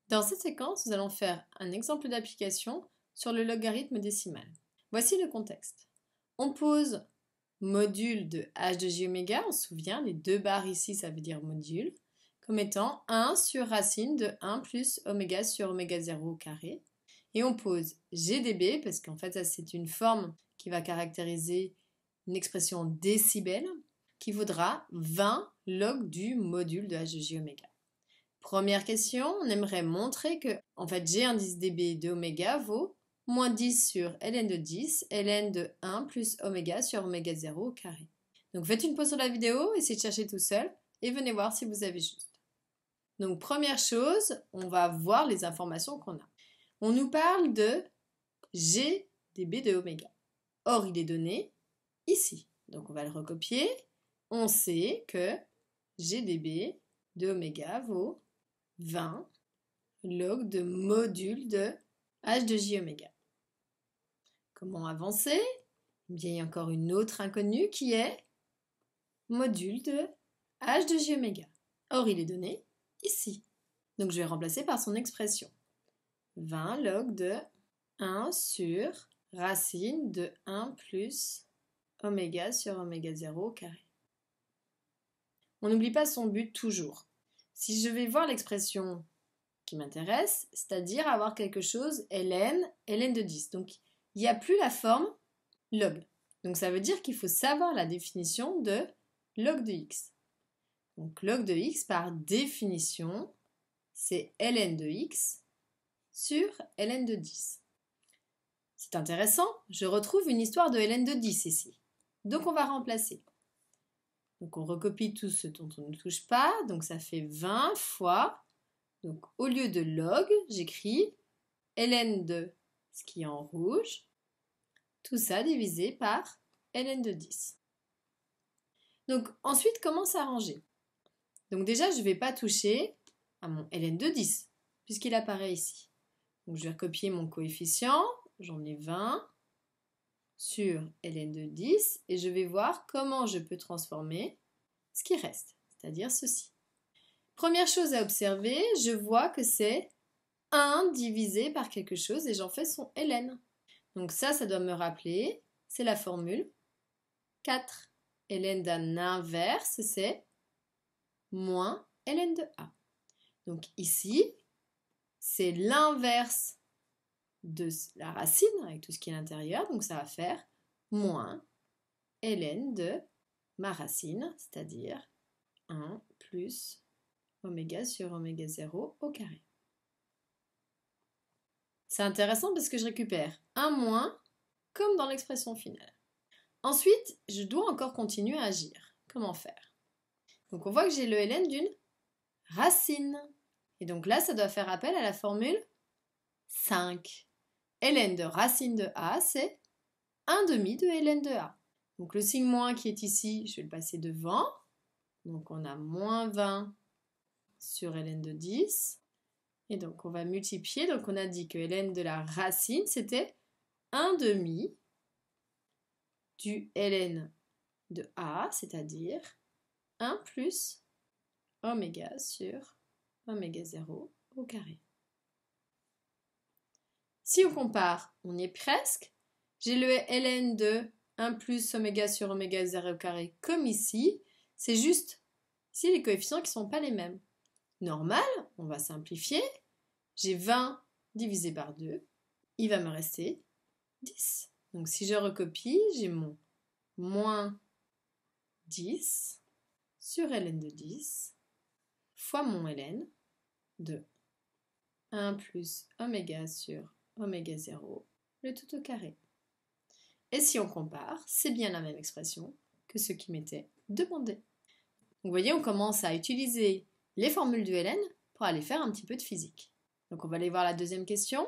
Dans cette séquence, nous allons faire un exemple d'application sur le logarithme décimal. Voici le contexte. On pose module de h de j oméga, on se souvient, les deux barres ici, ça veut dire module, comme étant 1 sur racine de 1 plus oméga sur oméga 0 au carré. Et on pose g dB, parce qu'en fait, ça c'est une forme qui va caractériser une expression en décibels, qui vaudra 20 log du module de h de j oméga. Première question, on aimerait montrer que en fait, g indice dB de oméga vaut moins 10 sur ln de 10, ln de 1 plus oméga sur oméga 0 au carré. Donc faites une pause sur la vidéo, essayez de chercher tout seul et venez voir si vous avez juste. Donc première chose, on va voir les informations qu'on a. On nous parle de g dB de oméga. Or, il est donné ici. Donc on va le recopier. On sait que g dB de oméga vaut 20 log de module de h de j oméga. Comment avancer? Eh bien, il y a encore une autre inconnue qui est module de h de j oméga. Or, il est donné ici. Donc, je vais remplacer par son expression. 20 log de 1 sur racine de 1 plus oméga sur oméga 0 au carré. On n'oublie pas son but toujours. Si je vais voir l'expression qui m'intéresse, c'est-à-dire avoir quelque chose ln de 10. Donc, il n'y a plus la forme log. Donc, ça veut dire qu'il faut savoir la définition de log de x. Donc, log de x, par définition, c'est ln de x sur ln de 10. C'est intéressant, je retrouve une histoire de ln de 10 ici. Donc, on va remplacer. Donc, on recopie tout ce dont on ne touche pas. Donc, ça fait 20 fois. Donc, au lieu de log, j'écris ln de ce qui est en rouge. Tout ça divisé par ln de 10. Donc, ensuite, comment s'arranger? Donc, déjà, je ne vais pas toucher à mon ln de 10, puisqu'il apparaît ici. Donc, je vais recopier mon coefficient. J'en ai 20 sur ln de 10 et je vais voir comment je peux transformer ce qui reste, c'est-à-dire ceci. Première chose à observer, je vois que c'est 1 divisé par quelque chose et j'en fais son ln. Donc ça doit me rappeler, c'est la formule 4. ln d'un inverse, c'est moins ln de a. Donc ici, c'est l'inverse de la racine avec tout ce qui est à l'intérieur, donc ça va faire moins ln de ma racine, c'est-à-dire 1 plus oméga sur oméga 0 au carré. C'est intéressant parce que je récupère un moins comme dans l'expression finale. Ensuite, je dois encore continuer à agir. Comment faire? Donc on voit que j'ai le ln d'une racine. Et donc là, ça doit faire appel à la formule 5. ln de racine de a, c'est 1 demi de ln de a. Donc le signe moins qui est ici, je vais le passer devant. Donc on a moins 20 sur ln de 10. Et donc on va multiplier. Donc on a dit que ln de la racine, c'était 1 demi du ln de a, c'est-à-dire 1 plus oméga sur oméga 0 au carré. Si on compare, on y est presque. J'ai le ln de 1 plus oméga sur oméga 0 au carré comme ici. C'est juste ici les coefficients qui ne sont pas les mêmes. Normal, on va simplifier. J'ai 20 divisé par 2. Il va me rester 10. Donc si je recopie, j'ai mon moins 10 sur ln de 10 fois mon ln de 1 plus oméga sur oméga 0, le tout au carré. Et si on compare, c'est bien la même expression que ce qui m'était demandé. Donc vous voyez, on commence à utiliser les formules du ln pour aller faire un petit peu de physique. Donc on va aller voir la deuxième question.